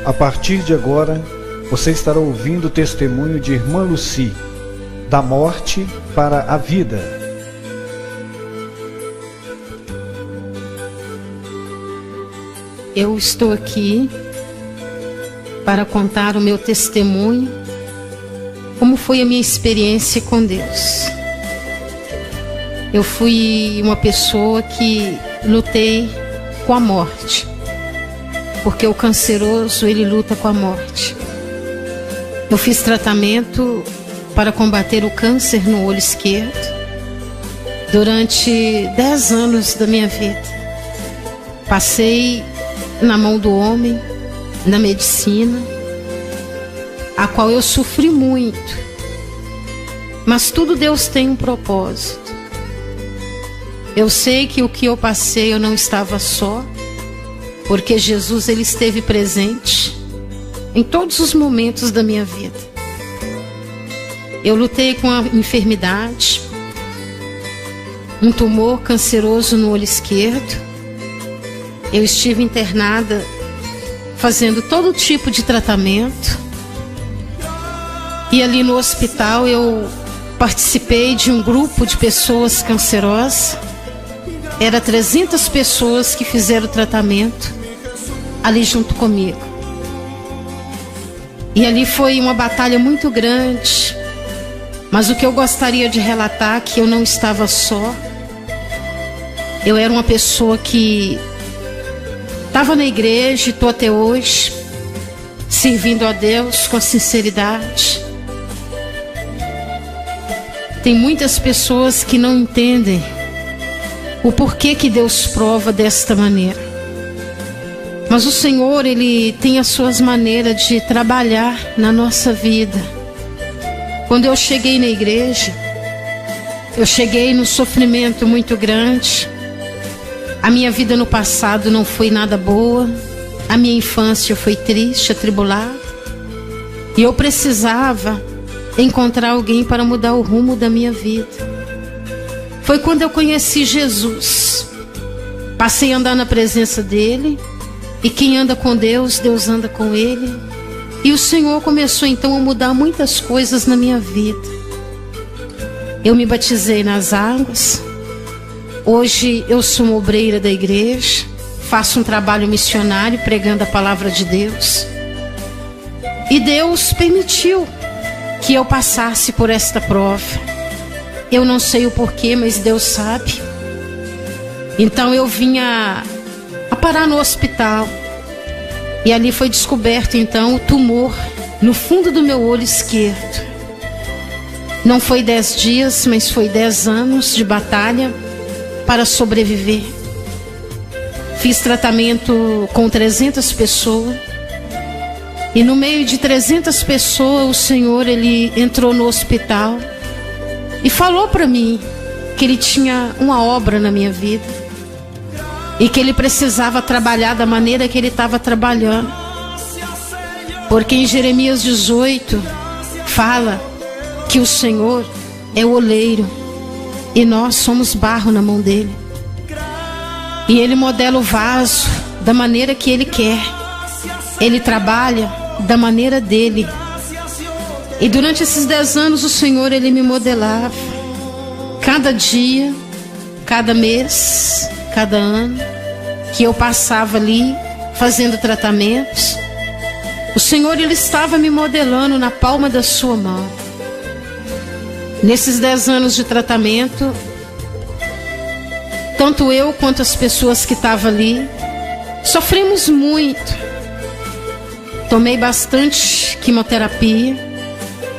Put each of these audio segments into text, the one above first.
A partir de agora, você estará ouvindo o testemunho de Irmã Lucy, da morte para a vida. Eu estou aqui para contar o meu testemunho, como foi a minha experiência com Deus. Eu fui uma pessoa que lutei com a morte, porque o canceroso, ele luta com a morte. Eu fiz tratamento para combater o câncer no olho esquerdo durante 10 anos da minha vida. Passei na mão do homem, na medicina, a qual eu sofri muito, mas tudo Deus tem um propósito. Eu sei que o que eu passei eu não estava só, porque Jesus, ele esteve presente em todos os momentos da minha vida. Eu lutei com a enfermidade, um tumor canceroso no olho esquerdo. Eu estive internada fazendo todo tipo de tratamento. E ali no hospital eu participei de um grupo de pessoas cancerosas. Era 300 pessoas que fizeram o tratamento ali junto comigo. E ali foi uma batalha muito grande. Mas o que eu gostaria de relatar é que eu não estava só. Eu era uma pessoa que estava na igreja e estou até hoje, servindo a Deus com sinceridade. Tem muitas pessoas que não entendem o porquê que Deus prova desta maneira. Mas o Senhor, ele tem as suas maneiras de trabalhar na nossa vida. Quando eu cheguei na igreja, eu cheguei num sofrimento muito grande. A minha vida no passado não foi nada boa. A minha infância foi triste, atribulada. E eu precisava encontrar alguém para mudar o rumo da minha vida. Foi quando eu conheci Jesus. Passei a andar na presença dele. E quem anda com Deus, Deus anda com ele. E o Senhor começou então a mudar muitas coisas na minha vida. Eu me batizei nas águas. Hoje eu sou uma obreira da igreja. Faço um trabalho missionário pregando a palavra de Deus. E Deus permitiu que eu passasse por esta prova. Eu não sei o porquê, mas Deus sabe. Então eu vinha a parar no hospital. E ali foi descoberto então o tumor no fundo do meu olho esquerdo. Não foi 10 dias, mas foi 10 anos de batalha para sobreviver. Fiz tratamento com 300 pessoas. E no meio de 300 pessoas, o Senhor, ele entrou no hospital e falou para mim que ele tinha uma obra na minha vida e que ele precisava trabalhar da maneira que ele estava trabalhando. Porque em Jeremias 18 fala que o Senhor é o oleiro e nós somos barro na mão dele. E ele modela o vaso da maneira que ele quer. Ele trabalha da maneira dele. E durante esses 10 anos o Senhor, ele me modelava. Cada dia, cada mês, cada ano que eu passava ali fazendo tratamentos, o Senhor, ele estava me modelando na palma da sua mão. Nesses 10 anos de tratamento, tanto eu quanto as pessoas que estavam ali sofremos muito. Tomei bastante quimioterapia,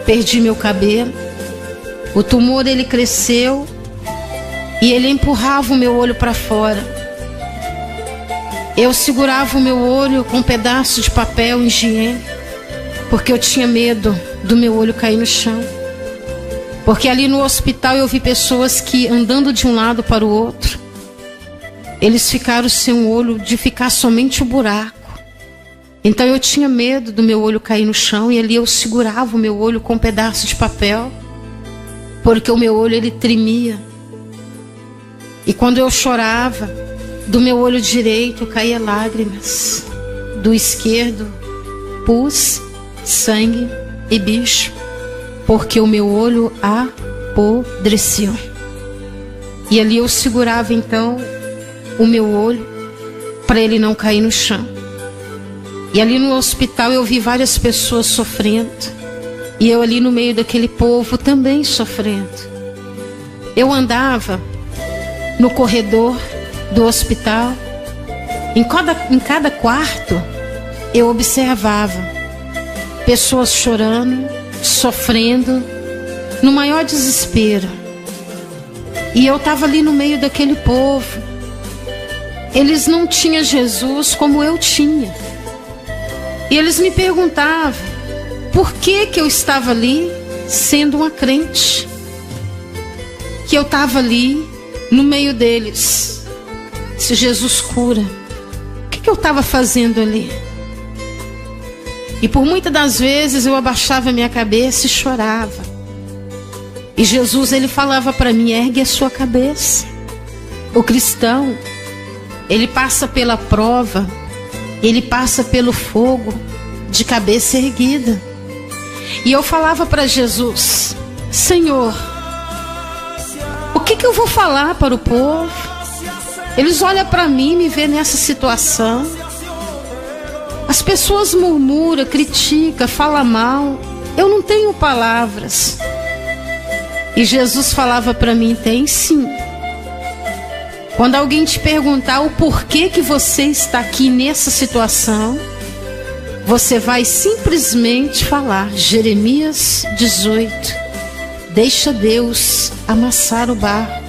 perdi meu cabelo. O tumor, ele cresceu e ele empurrava o meu olho para fora. Eu segurava o meu olho com um pedaço de papel higiênico, porque eu tinha medo do meu olho cair no chão. Porque ali no hospital eu vi pessoas que, andando de um lado para o outro, eles ficaram sem um olho, de ficar somente o buraco. Então eu tinha medo do meu olho cair no chão, e ali eu segurava o meu olho com um pedaço de papel, porque o meu olho, ele tremia. E quando eu chorava, do meu olho direito caía lágrimas, do esquerdo pus, sangue e bicho, porque o meu olho apodreceu. E ali eu segurava então o meu olho para ele não cair no chão. E ali no hospital eu vi várias pessoas sofrendo, e eu ali no meio daquele povo também sofrendo. Eu andava no corredor do hospital, em cada quarto eu observava pessoas chorando, sofrendo, no maior desespero. E eu estava ali no meio daquele povo. Eles não tinham Jesus como eu tinha. E eles me perguntavam por que eu estava ali sendo uma crente, que eu estava ali no meio deles. Se Jesus cura, o que eu estava fazendo ali? E por muitas das vezes eu abaixava minha cabeça e chorava. E Jesus, ele falava para mim: ergue a sua cabeça. O cristão, ele passa pela prova, ele passa pelo fogo de cabeça erguida. E eu falava para Jesus: Senhor, o que eu vou falar para o povo? Eles olham para mim e me vêem nessa situação. As pessoas murmuram, criticam, falam mal. Eu não tenho palavras. E Jesus falava para mim: tem sim. Quando alguém te perguntar o porquê que você está aqui nessa situação, você vai simplesmente falar Jeremias 18: deixa Deus amassar o barro.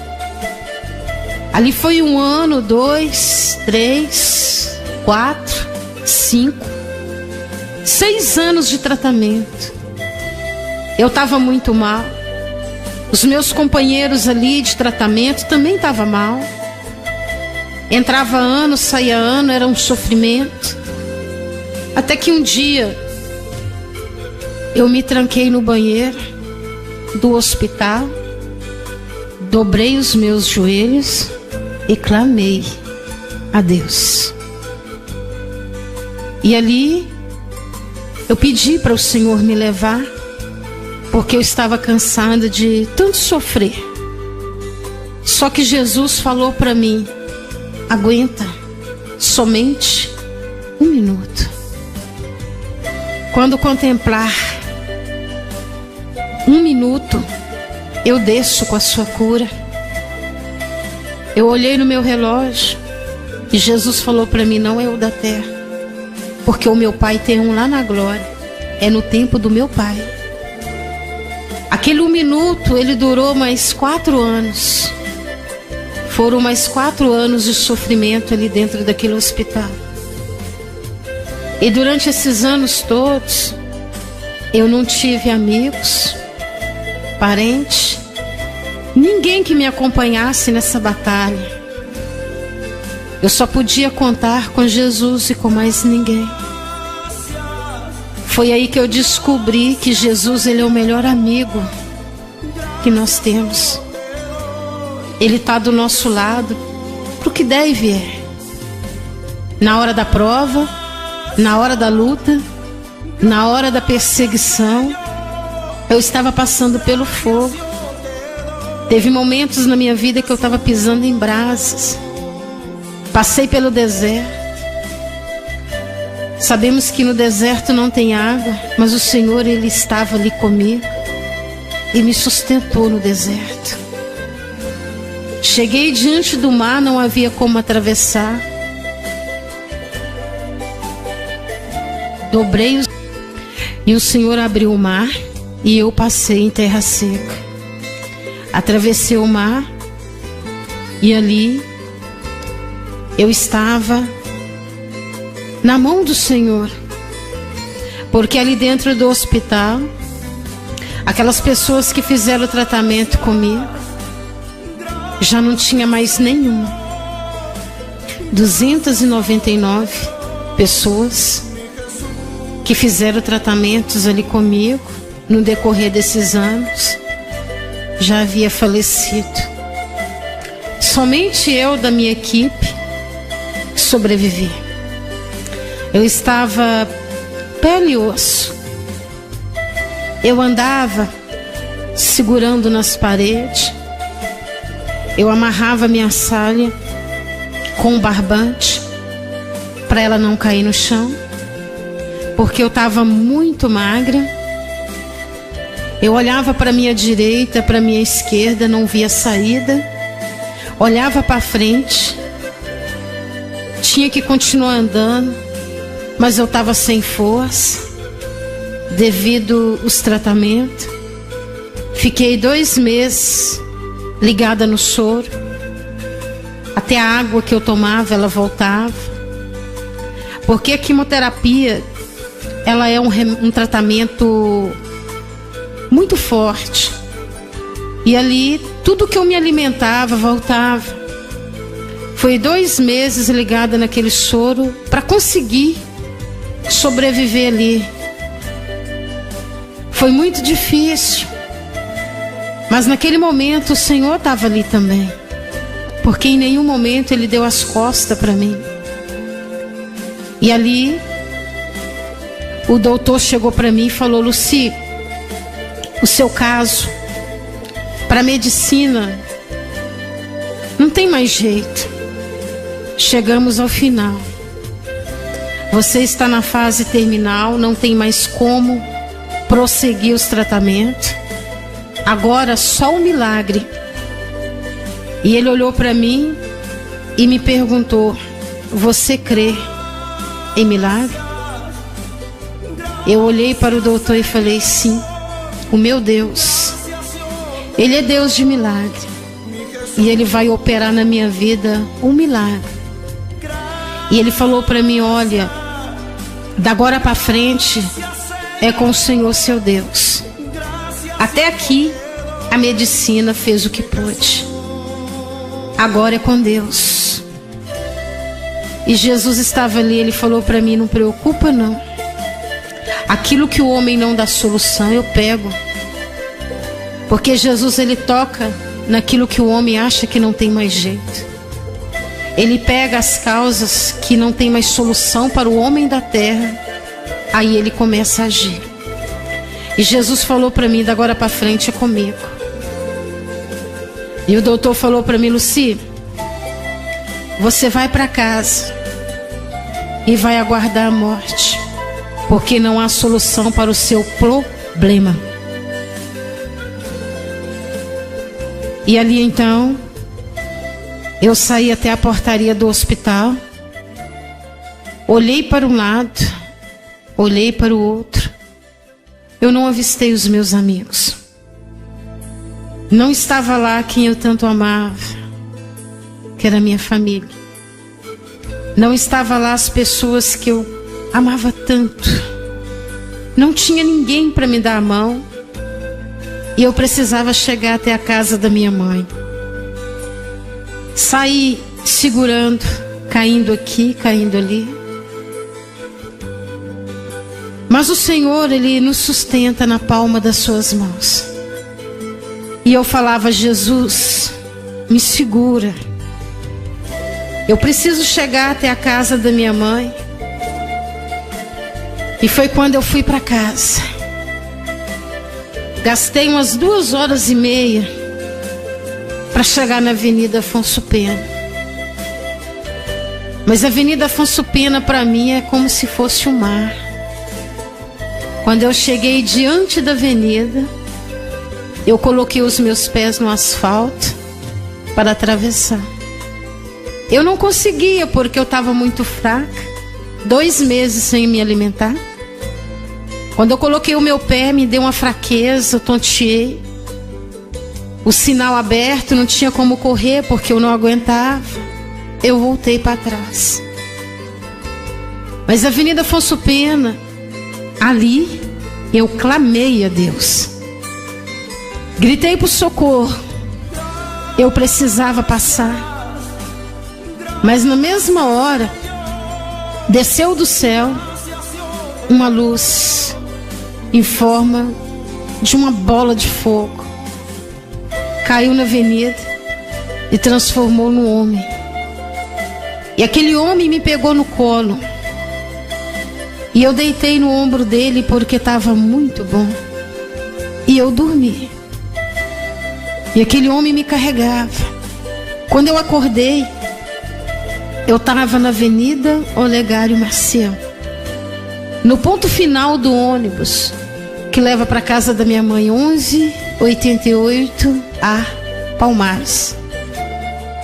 Ali foi 1 ano, 2, 3, 4, 5, 6 anos de tratamento. Eu estava muito mal. Os meus companheiros ali de tratamento também estavam mal. Entrava ano, saía ano, era um sofrimento. Até que um dia eu me tranquei no banheiro do hospital, dobrei os meus joelhos e clamei a Deus. E ali eu pedi para o Senhor me levar, porque eu estava cansada de tanto sofrer. Só que Jesus falou para mim: aguenta somente 1 minuto. Quando contemplar 1 minuto, eu desço com a sua cura. Eu olhei no meu relógio e Jesus falou para mim: não é o da terra, porque o meu Pai tem um lá na glória, é no tempo do meu Pai. Aquele 1 minuto, ele durou mais 4 anos. Foram mais 4 anos de sofrimento ali dentro daquele hospital. E durante esses anos todos, eu não tive amigos, parentes, ninguém que me acompanhasse nessa batalha. Eu só podia contar com Jesus e com mais ninguém. Foi aí que eu descobri que Jesus, ele é o melhor amigo que nós temos. Ele está do nosso lado para o que der e vier. Na hora da prova, na hora da luta, na hora da perseguição, eu estava passando pelo fogo. Teve momentos na minha vida que eu estava pisando em brasas. Passei pelo deserto. Sabemos que no deserto não tem água, mas o Senhor, ele estava ali comigo e me sustentou no deserto. Cheguei diante do mar, não havia como atravessar. Dobrei e o Senhor abriu o mar e eu passei em terra seca. Atravessei o mar e ali eu estava na mão do Senhor, porque ali dentro do hospital, aquelas pessoas que fizeram o tratamento comigo, já não tinha mais nenhum. 299 pessoas que fizeram tratamentos ali comigo no decorrer desses anos já havia falecido. Somente eu da minha equipe sobrevivi. Eu estava pele e osso. Eu andava segurando nas paredes. Eu amarrava minha saia com um barbante para ela não cair no chão, porque eu estava muito magra. Eu olhava para minha direita, para minha esquerda, não via saída. Olhava para frente, tinha que continuar andando, mas eu estava sem força devido aos tratamentos. Fiquei 2 meses ligada no soro. Até a água que eu tomava, ela voltava. Porque a quimioterapia, ela é um tratamento muito forte. E ali, tudo que eu me alimentava, voltava. Foi 2 meses ligada naquele soro para conseguir sobreviver ali. Foi muito difícil. Mas naquele momento o Senhor estava ali também. Porque em nenhum momento Ele deu as costas para mim. E ali, o doutor chegou para mim e falou: Lucy, o seu caso, para a medicina, não tem mais jeito. Chegamos ao final. Você está na fase terminal, não tem mais como prosseguir os tratamentos. Agora só um milagre. E ele olhou para mim e me perguntou: você crê em milagre? Eu olhei para o doutor e falei: sim, o meu Deus, Ele é Deus de milagre. E Ele vai operar na minha vida um milagre. E ele falou para mim: olha, da agora para frente é com o Senhor seu Deus. Até aqui a medicina fez o que pôde. Agora é com Deus. E Jesus estava ali, ele falou para mim: não preocupa não. Aquilo que o homem não dá solução, eu pego. Porque Jesus, ele toca naquilo que o homem acha que não tem mais jeito. Ele pega as causas que não tem mais solução para o homem da terra. Aí ele começa a agir. E Jesus falou para mim: da agora para frente é comigo. E o doutor falou para mim: Lucy, você vai para casa e vai aguardar a morte, porque não há solução para o seu problema. E ali então, eu saí até a portaria do hospital, olhei para um lado, olhei para o outro. Eu não avistei os meus amigos. Não estava lá quem eu tanto amava, que era a minha família. Não estava lá as pessoas que eu amava tanto. Não tinha ninguém para me dar a mão. E eu precisava chegar até a casa da minha mãe. Saí segurando, caindo aqui, caindo ali. Mas o Senhor, Ele nos sustenta na palma das suas mãos. E eu falava: Jesus, me segura. Eu preciso chegar até a casa da minha mãe. E foi quando eu fui para casa. Gastei umas 2h30 para chegar na Avenida Afonso Pena. Mas a Avenida Afonso Pena para mim é como se fosse um mar. Quando eu cheguei diante da avenida, eu coloquei os meus pés no asfalto para atravessar. Eu não conseguia porque eu estava muito fraca, 2 meses sem me alimentar. Quando eu coloquei o meu pé, me deu uma fraqueza, eu tonteei. O sinal aberto, não tinha como correr porque eu não aguentava. Eu voltei para trás. Mas a Avenida Afonso Pena, ali eu clamei a Deus. Gritei por socorro. Eu precisava passar. Mas na mesma hora, desceu do céu uma luz em forma de uma bola de fogo. Caiu na avenida e transformou num homem. E aquele homem me pegou no colo. E eu deitei no ombro dele porque estava muito bom. E eu dormi. E aquele homem me carregava. Quando eu acordei, eu estava na Avenida Olegário Maciel, no ponto final do ônibus que leva para casa da minha mãe, 1188A, Palmares.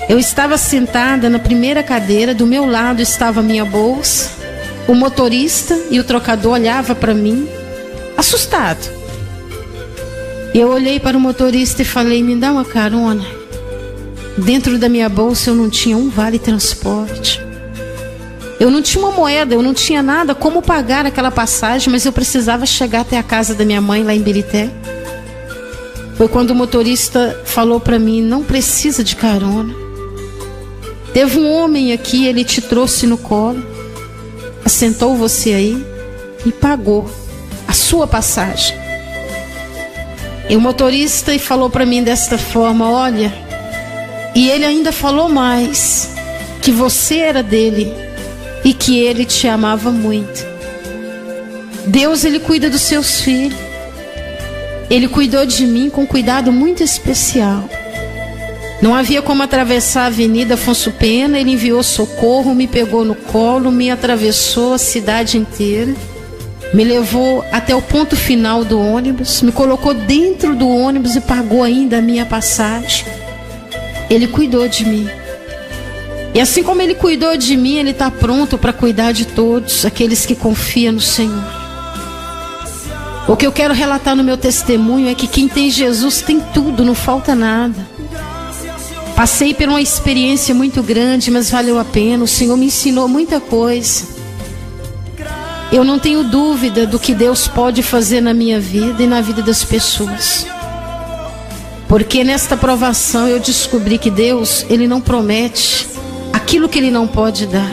Eu estava sentada na primeira cadeira, do meu lado estava a minha bolsa. O motorista e o trocador olhavam para mim, assustado. Eu olhei para o motorista e falei: me dá uma carona. Dentro da minha bolsa eu não tinha um vale transporte. Eu não tinha uma moeda, eu não tinha nada como pagar aquela passagem, mas eu precisava chegar até a casa da minha mãe lá em Birité. Foi quando o motorista falou para mim: não precisa de carona. Teve um homem aqui, ele te trouxe no colo, assentou você aí e pagou a sua passagem. E o motorista falou para mim desta forma: olha, e ele ainda falou mais, que você era dele e que ele te amava muito. Deus, ele cuida dos seus filhos. Ele cuidou de mim com cuidado muito especial. Não havia como atravessar a Avenida Afonso Pena. Ele enviou socorro, me pegou no colo, me atravessou a cidade inteira, me levou até o ponto final do ônibus, me colocou dentro do ônibus e pagou ainda a minha passagem. Ele cuidou de mim. E assim como ele cuidou de mim, ele está pronto para cuidar de todos aqueles que confiam no Senhor. O que eu quero relatar no meu testemunho é que quem tem Jesus tem tudo, não falta nada. Passei por uma experiência muito grande, mas valeu a pena. O Senhor me ensinou muita coisa. Eu não tenho dúvida do que Deus pode fazer na minha vida e na vida das pessoas. Porque nesta provação eu descobri que Deus, ele não promete aquilo que ele não pode dar.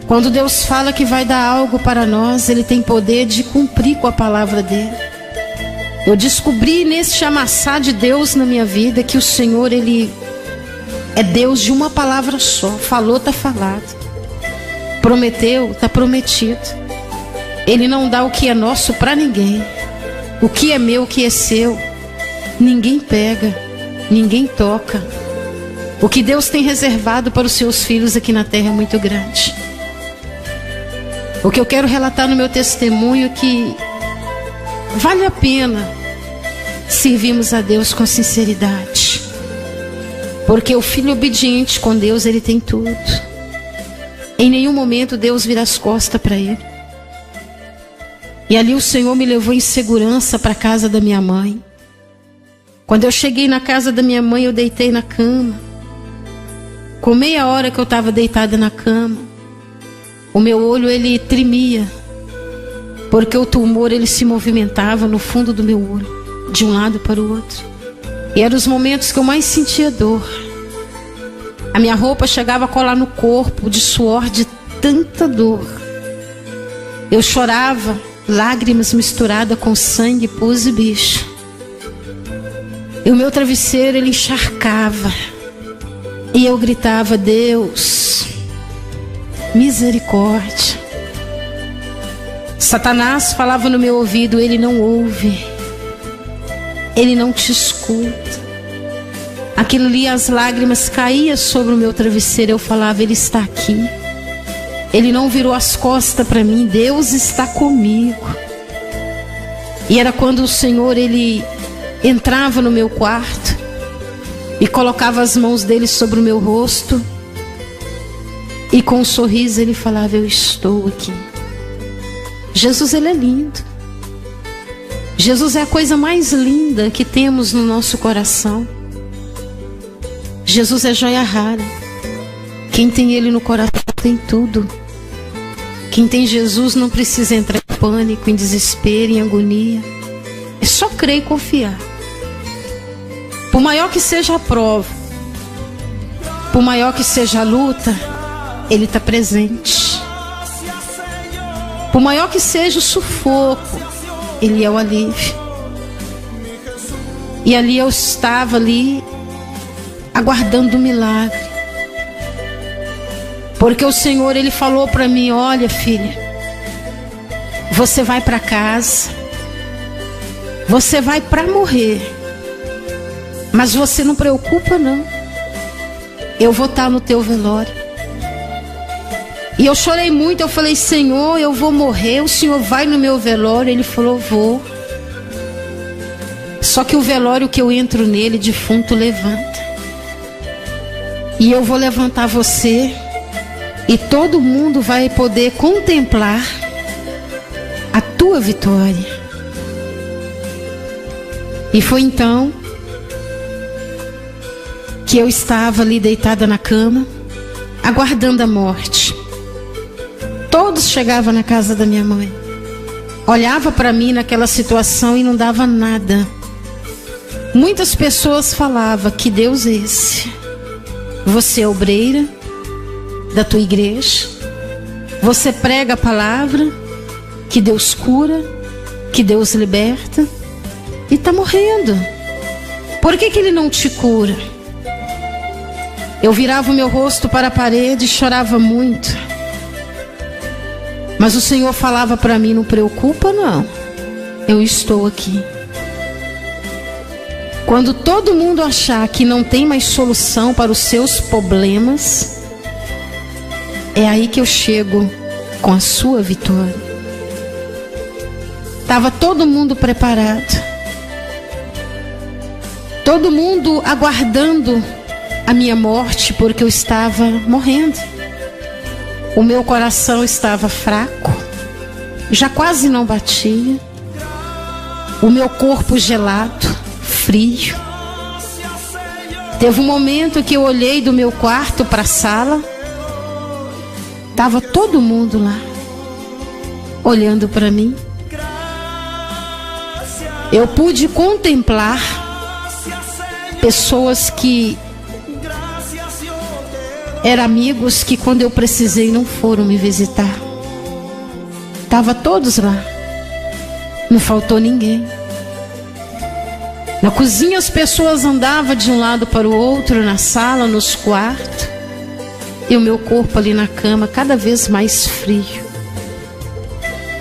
Quando Deus fala que vai dar algo para nós, ele tem poder de cumprir com a palavra dele. Eu descobri nesse amassar de Deus na minha vida que o Senhor, ele é Deus de uma palavra só. Falou, está falado. Prometeu, está prometido. Ele não dá o que é nosso para ninguém. O que é meu, o que é seu, ninguém pega, ninguém toca. O que Deus tem reservado para os seus filhos aqui na terra é muito grande. O que eu quero relatar no meu testemunho é que vale a pena servirmos a Deus com sinceridade. Porque o filho obediente com Deus, ele tem tudo. Em nenhum momento Deus vira as costas para ele. E ali o Senhor me levou em segurança para a casa da minha mãe. Quando eu cheguei na casa da minha mãe, eu deitei na cama. Com meia hora que eu estava deitada na cama, o meu olho, ele tremia, porque o tumor, ele se movimentava no fundo do meu olho, de um lado para o outro. E eram os momentos que eu mais sentia dor. A minha roupa chegava a colar no corpo, de suor, de tanta dor. Eu chorava, lágrimas misturadas com sangue, pus e bicho. E o meu travesseiro, ele encharcava. E eu gritava: Deus, misericórdia. Satanás falava no meu ouvido: ele não ouve, ele não te escuta. Aquilo ali, as lágrimas caíam sobre o meu travesseiro. Eu falava: ele está aqui, ele não virou as costas para mim, Deus está comigo. E era quando o Senhor, ele entrava no meu quarto e colocava as mãos dele sobre o meu rosto, e com um sorriso ele falava: eu estou aqui. Jesus, ele é lindo. Jesus é a coisa mais linda que temos no nosso coração. Jesus é joia rara. Quem tem ele no coração tem tudo. Quem tem Jesus não precisa entrar em pânico, em desespero, em agonia. É só crer e confiar. Por maior que seja a prova, por maior que seja a luta, ele está presente. Por maior que seja o sufoco, ele é o alívio. E ali eu estava ali, aguardando um milagre. Porque o Senhor, ele falou para mim: olha, filha, você vai para casa, você vai para morrer, mas você não preocupa não, eu vou estar no teu velório. E eu chorei muito, eu falei: Senhor, eu vou morrer, o Senhor vai no meu velório? Ele falou: vou. Só que o velório que eu entro nele, defunto levanta. E eu vou levantar você, e todo mundo vai poder contemplar a tua vitória. E foi então que eu estava ali deitada na cama, aguardando a morte. Todos chegavam na casa da minha mãe, olhava para mim naquela situação e não dava nada. Muitas pessoas falavam: que Deus é esse? Você é obreira da tua igreja, você prega a palavra, que Deus cura, que Deus liberta, e está morrendo. Por que Ele não te cura? Eu virava o meu rosto para a parede e chorava muito. Mas o Senhor falava para mim: não preocupa não, eu estou aqui. Quando todo mundo achar que não tem mais solução para os seus problemas, é aí que eu chego com a sua vitória. Estava todo mundo preparado, todo mundo aguardando a minha morte, porque eu estava morrendo. O meu coração estava fraco, já quase não batia. O meu corpo gelado, frio. Teve um momento que eu olhei do meu quarto para a sala. Estava todo mundo lá, olhando para mim. Eu pude contemplar pessoas que eram amigos, que quando eu precisei não foram me visitar. Estavam todos lá, não faltou ninguém. Na cozinha as pessoas andavam de um lado para o outro, na sala, nos quartos, e o meu corpo ali na cama cada vez mais frio.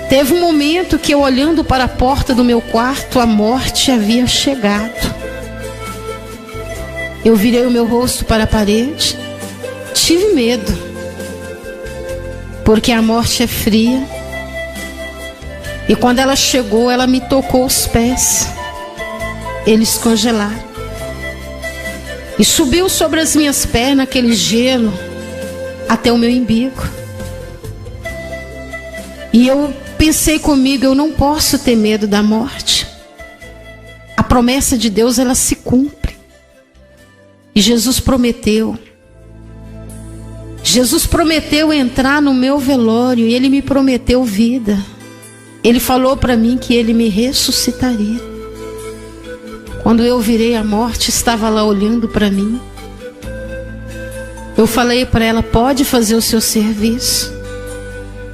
Teve um momento que eu, olhando para a porta do meu quarto, a morte havia chegado. Eu virei o meu rosto para a parede, tive medo, porque a morte é fria. E quando ela chegou, ela me tocou os pés, eles congelaram, e subiu sobre as minhas pernas aquele gelo até o meu umbigo. E eu pensei comigo: eu não posso ter medo da morte. A promessa de Deus, ela se cumpre. E Jesus prometeu entrar no meu velório, e Ele me prometeu vida. Ele falou para mim que Ele me ressuscitaria. Quando eu virei, a morte estava lá olhando para mim. Eu falei para ela: pode fazer o seu serviço,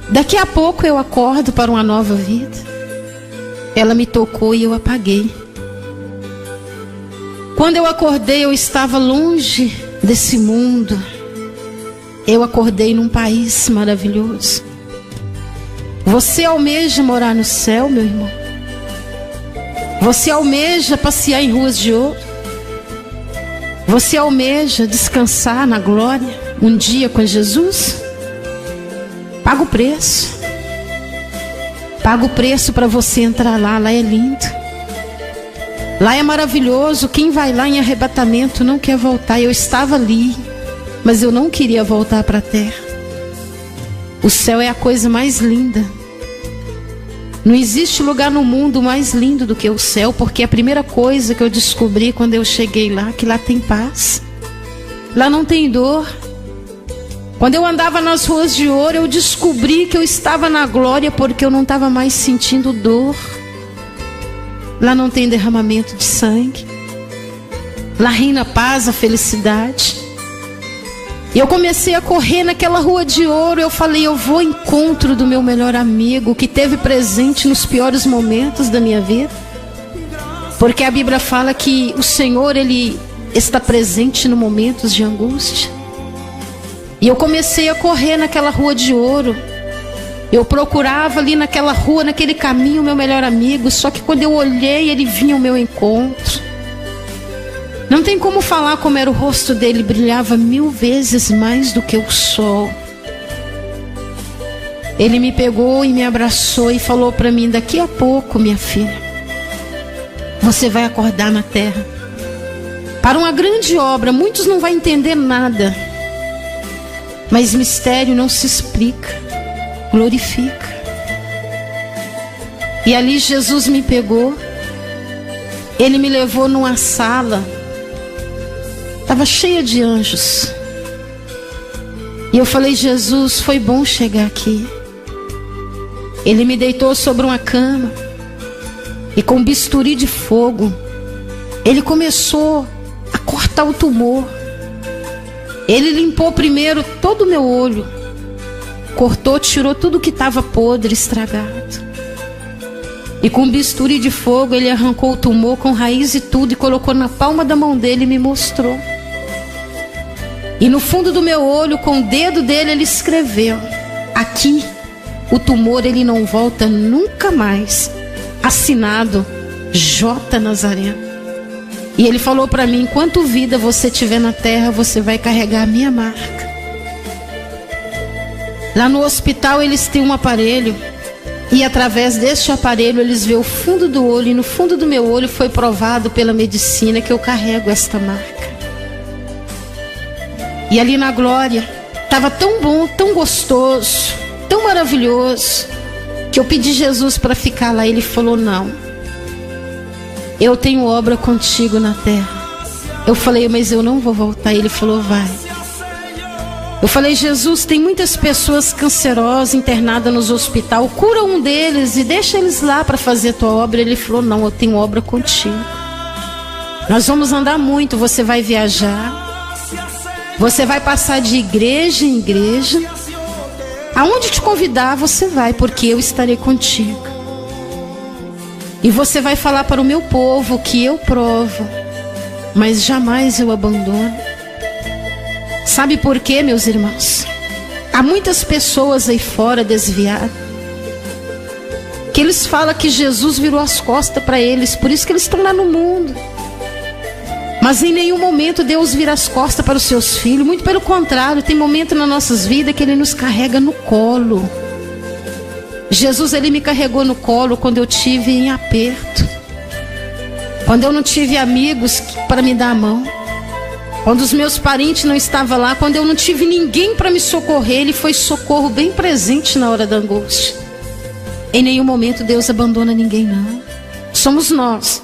daqui a pouco eu acordo para uma nova vida. Ela me tocou e eu apaguei. Quando eu acordei, eu estava longe desse mundo. Eu acordei num país maravilhoso. Você almeja morar no céu, meu irmão? Você almeja passear em ruas de ouro? Você almeja descansar na glória um dia com Jesus? Paga o preço. Paga o preço para você entrar lá. Lá é lindo, lá é maravilhoso. Quem vai lá em arrebatamento não quer voltar. Eu estava ali, mas eu não queria voltar para a terra. O céu é a coisa mais linda. Não existe lugar no mundo mais lindo do que o céu, porque a primeira coisa que eu descobri quando eu cheguei lá, que lá tem paz, lá não tem dor. Quando eu andava nas ruas de ouro, eu descobri que eu estava na glória, porque eu não estava mais sentindo dor. Lá não tem derramamento de sangue, lá reina a paz, a felicidade. E eu comecei a correr naquela rua de ouro. Eu falei: eu vou ao encontro do meu melhor amigo, que teve presente nos piores momentos da minha vida. Porque a Bíblia fala que o Senhor, Ele está presente nos momentos de angústia. E eu comecei a correr naquela rua de ouro, Eu procurava ali naquela rua, naquele caminho, o meu melhor amigo. Só que quando eu olhei, ele vinha ao meu encontro. Não tem como falar como era o rosto dele. Brilhava 1000 vezes mais do que o sol. Ele me pegou e me abraçou e falou para mim: daqui a pouco, minha filha, você vai acordar na terra para uma grande obra. Muitos não vão entender nada, mas mistério não se explica, glorifica. E ali Jesus me pegou. Ele me levou numa sala, estava cheia de anjos. E eu falei: Jesus, foi bom chegar aqui. Ele me deitou sobre uma cama e com um bisturi de fogo ele começou a cortar o tumor. Ele limpou primeiro todo o meu olho, cortou, tirou tudo que estava podre, estragado. E com um bisturi de fogo ele arrancou o tumor com raiz e tudo e colocou na palma da mão dele e me mostrou. E no fundo do meu olho, com o dedo dele, ele escreveu: aqui o tumor ele não volta nunca mais. Assinado J. Nazareno. E ele falou para mim: enquanto vida você tiver na terra, você vai carregar a minha marca. Lá no hospital eles têm um aparelho, e através deste aparelho eles veem o fundo do olho, e no fundo do meu olho foi provado pela medicina que eu carrego esta marca. E ali na glória estava tão bom, tão gostoso, tão maravilhoso, que eu pedi Jesus para ficar lá. Ele falou: não, eu tenho obra contigo na terra. Eu falei: mas eu não vou voltar. Ele falou: vai. Eu falei: Jesus, tem muitas pessoas cancerosas internadas nos hospitais, cura um deles e deixa eles lá para fazer a tua obra. Ele falou: não, eu tenho obra contigo. Nós vamos andar muito, você vai viajar, você vai passar de igreja em igreja. Aonde te convidar, você vai, porque eu estarei contigo. E você vai falar para o meu povo que eu provo, mas jamais eu abandono. Sabe por quê, meus irmãos? Há muitas pessoas aí fora desviadas, que eles falam que Jesus virou as costas para eles, por isso que eles estão lá no mundo. Mas em nenhum momento Deus vira as costas para os seus filhos. Muito pelo contrário, tem momento nas nossas vidas que Ele nos carrega no colo. Jesus, Ele me carregou no colo quando eu tive em aperto, quando eu não tive amigos para me dar a mão, quando os meus parentes não estavam lá, quando eu não tive ninguém para me socorrer. Ele foi socorro bem presente na hora da angústia. Em nenhum momento Deus abandona ninguém, não. Somos nós,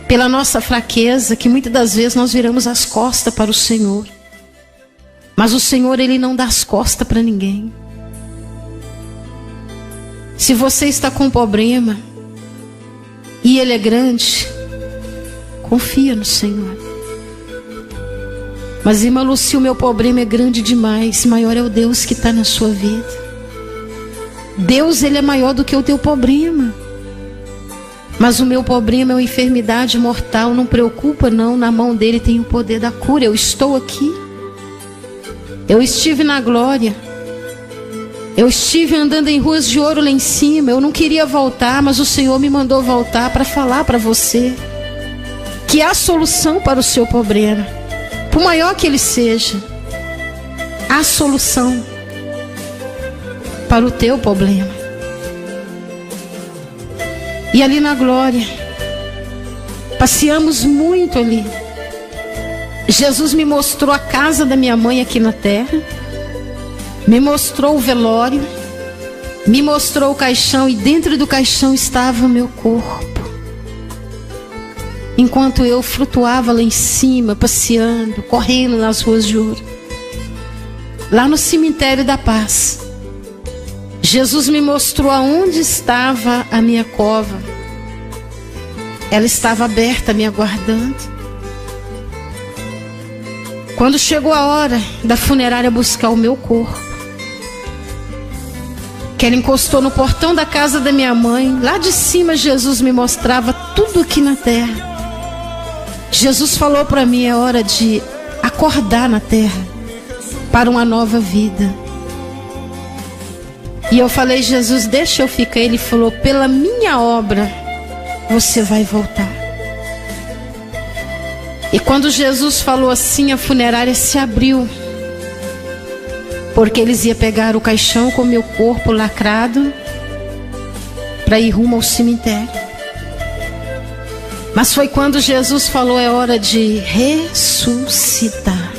pela nossa fraqueza, que muitas das vezes nós viramos as costas para o Senhor. Mas o Senhor, Ele não dá as costas para ninguém. Se você está com um problema e ele é grande, confia no Senhor. Mas, irmã Luci, o meu problema é grande demais. Maior é o Deus que está na sua vida. Deus, Ele é maior do que o teu problema. Mas o meu problema é uma enfermidade mortal. Não preocupa não, na mão dele tem o poder da cura. Eu estou aqui. Eu estive na glória. Eu estive andando em ruas de ouro lá em cima. Eu não queria voltar, mas o Senhor me mandou voltar para falar para você que há solução para o seu problema. Por maior que ele seja, há solução para o teu problema. E ali na glória, passeamos muito ali. Jesus me mostrou a casa da minha mãe aqui na terra, me mostrou o velório, me mostrou o caixão, e dentro do caixão estava o meu corpo. Enquanto eu flutuava lá em cima, passeando, correndo nas ruas de ouro, lá no cemitério da paz, Jesus me mostrou aonde estava a minha cova. Ela estava aberta, me aguardando. Quando chegou a hora da funerária buscar o meu corpo, que ela encostou no portão da casa da minha mãe, lá de cima Jesus me mostrava tudo aqui na terra. Jesus falou para mim: é hora de acordar na terra para uma nova vida. E eu falei: Jesus, deixa eu ficar. Ele falou: pela minha obra você vai voltar. E quando Jesus falou assim, a funerária se abriu, porque eles iam pegar o caixão com meu corpo lacrado para ir rumo ao cemitério. Mas foi quando Jesus falou: é hora de ressuscitar.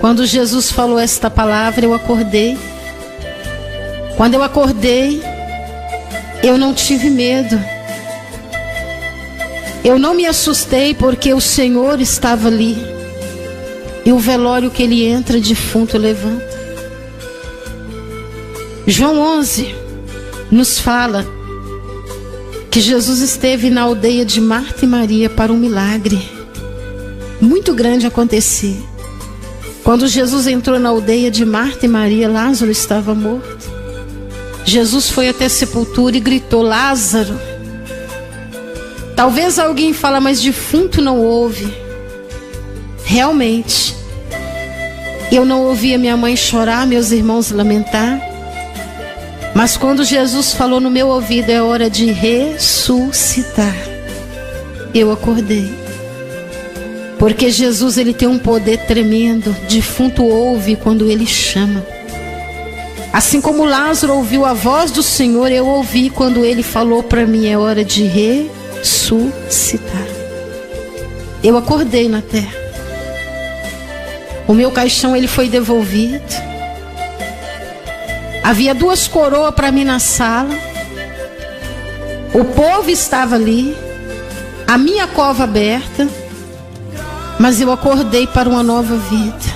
Quando Jesus falou esta palavra, eu acordei. Quando eu acordei, eu não tive medo. Eu não me assustei, porque o Senhor estava ali. E o velório que ele entra, defunto levanta. João 11 nos fala que Jesus esteve na aldeia de Marta e Maria para um milagre muito grande acontecer. Quando Jesus entrou na aldeia de Marta e Maria, Lázaro estava morto. Jesus foi até a sepultura e gritou: Lázaro. Talvez alguém fale, mas defunto não ouve. Realmente, eu não ouvia minha mãe chorar, meus irmãos lamentar. Mas quando Jesus falou no meu ouvido: é hora de ressuscitar, eu acordei. Porque Jesus, ele tem um poder tremendo. Defunto ouve quando ele chama. Assim como Lázaro ouviu a voz do Senhor, eu ouvi quando ele falou para mim: é hora de ressuscitar. Eu acordei na terra. O meu caixão, ele foi devolvido. Havia 2 coroas para mim na sala. O povo estava ali, a minha cova aberta. Mas eu acordei para uma nova vida.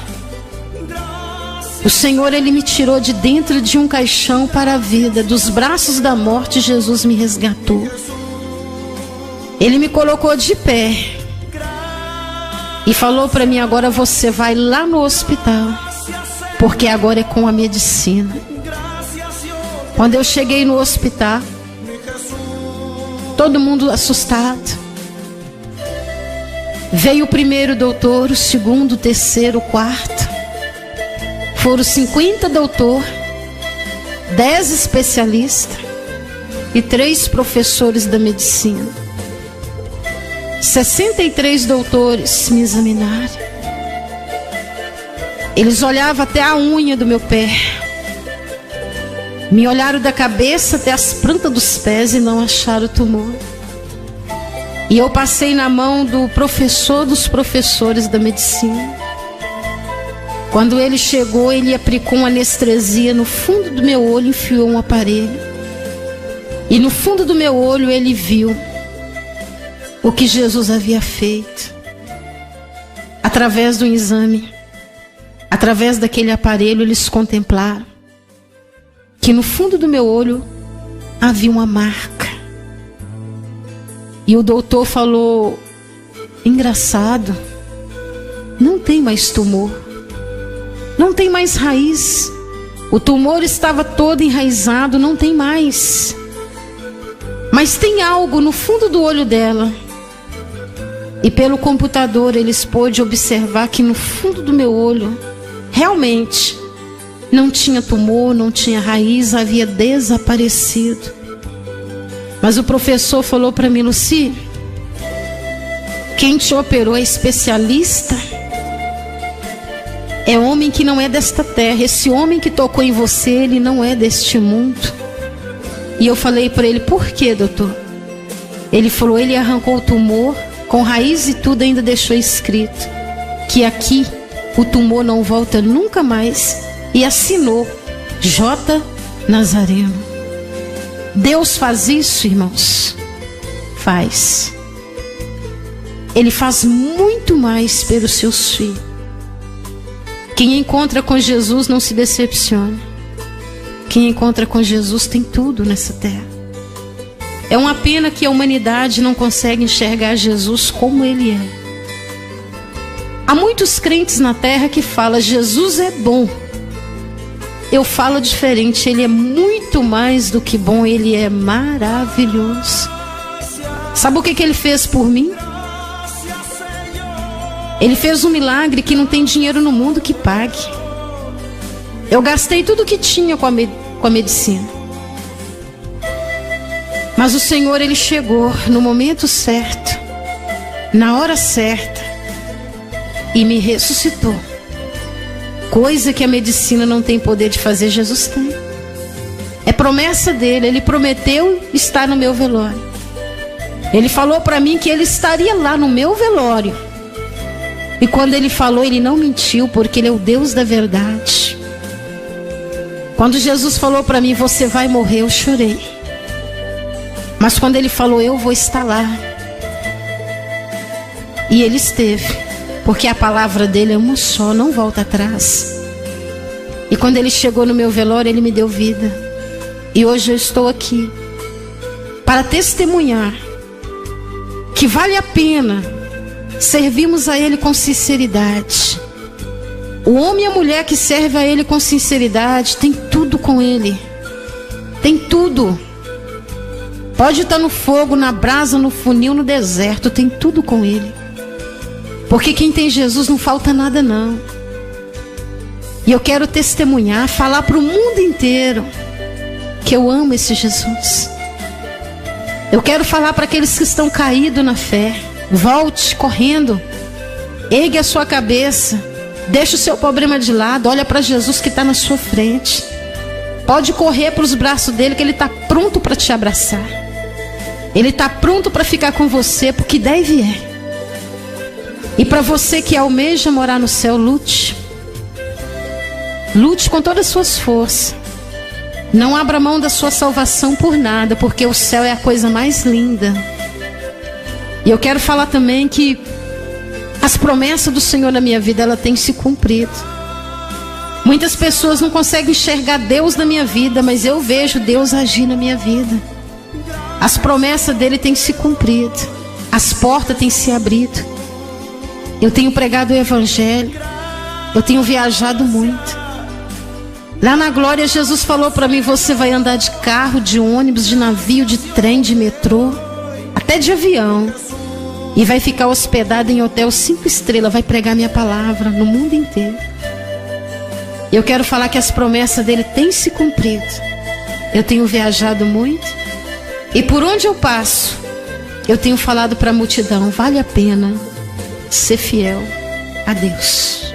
O Senhor, ele me tirou de dentro de um caixão para a vida. Dos braços da morte, Jesus me resgatou. Ele me colocou de pé e falou para mim: agora você vai lá no hospital, porque agora é com a medicina. Quando eu cheguei no hospital, todo mundo assustado. Veio o primeiro doutor, o segundo, o terceiro, o quarto. Foram 50 doutores, 10 especialistas e 3 professores da medicina. 63 doutores me examinaram. Eles olhavam até a unha do meu pé. Me olharam da cabeça até as plantas dos pés e não acharam tumor. E eu passei na mão do professor dos professores da medicina. Quando ele chegou, ele aplicou uma anestesia no fundo do meu olho, enfiou um aparelho. E no fundo do meu olho ele viu o que Jesus havia feito. Através do exame, através daquele aparelho, eles contemplaram que no fundo do meu olho havia uma marca. E o doutor falou: engraçado, não tem mais tumor, não tem mais raiz. O tumor estava todo enraizado, não tem mais. Mas tem algo no fundo do olho dela. E pelo computador eles pôde observar que no fundo do meu olho realmente não tinha tumor, não tinha raiz, havia desaparecido. Mas o professor falou para mim: Lucy, quem te operou é especialista, é homem que não é desta terra. Esse homem que tocou em você, ele não é deste mundo. E eu falei para ele: por quê, doutor? Ele falou: ele arrancou o tumor com raiz e tudo, ainda deixou escrito que aqui o tumor não volta nunca mais, e assinou J. Nazareno. Deus faz isso, irmãos? Faz. Ele faz muito mais pelos seus filhos. Quem encontra com Jesus não se decepciona. Quem encontra com Jesus tem tudo nessa terra. É uma pena que a humanidade não consegue enxergar Jesus como Ele é. Há muitos crentes na terra que falam: Jesus é bom. Eu falo diferente: Ele é muito mais do que bom, Ele é maravilhoso. Sabe o que Ele fez por mim? Ele fez um milagre que não tem dinheiro no mundo que pague. Eu gastei tudo que tinha com a medicina. Mas o Senhor, Ele chegou no momento certo, na hora certa, e me ressuscitou. Coisa que a medicina não tem poder de fazer, Jesus tem. É promessa dele. Ele prometeu estar no meu velório. Ele falou para mim que ele estaria lá no meu velório. E quando ele falou, ele não mentiu, porque ele é o Deus da verdade. Quando Jesus falou para mim, você vai morrer, eu chorei. Mas quando ele falou, eu vou estar lá, e ele esteve, porque a palavra dele é uma só, não volta atrás. E quando ele chegou no meu velório, ele me deu vida. E hoje eu estou aqui para testemunhar que vale a pena servirmos a Ele com sinceridade. O homem e a mulher que serve a Ele com sinceridade tem tudo com Ele. Tem tudo. Pode estar no fogo, na brasa, no funil, no deserto, tem tudo com Ele. Porque quem tem Jesus não falta nada não. E eu quero testemunhar, falar para o mundo inteiro que eu amo esse Jesus. Eu quero falar para aqueles que estão caídos na fé: volte correndo, ergue a sua cabeça, deixa o seu problema de lado, olha para Jesus que está na sua frente. Pode correr para os braços dele, que ele está pronto para te abraçar. Ele está pronto para ficar com você, porque deve é. E para você que almeja morar no céu, lute. Lute com todas as suas forças. Não abra mão da sua salvação por nada, porque o céu é a coisa mais linda. E eu quero falar também que as promessas do Senhor na minha vida, ela tem se cumprido. Muitas pessoas não conseguem enxergar Deus na minha vida, mas eu vejo Deus agir na minha vida. As promessas dele têm se cumprido. As portas têm se abrido. Eu tenho pregado o evangelho. Eu tenho viajado muito. Lá na glória, Jesus falou para mim: você vai andar de carro, de ônibus, de navio, de trem, de metrô, até de avião, e vai ficar hospedado em hotel 5 estrelas, vai pregar minha palavra no mundo inteiro. Eu quero falar que as promessas dele têm se cumprido. Eu tenho viajado muito, e por onde eu passo, eu tenho falado para a multidão: vale a pena ser fiel a Deus.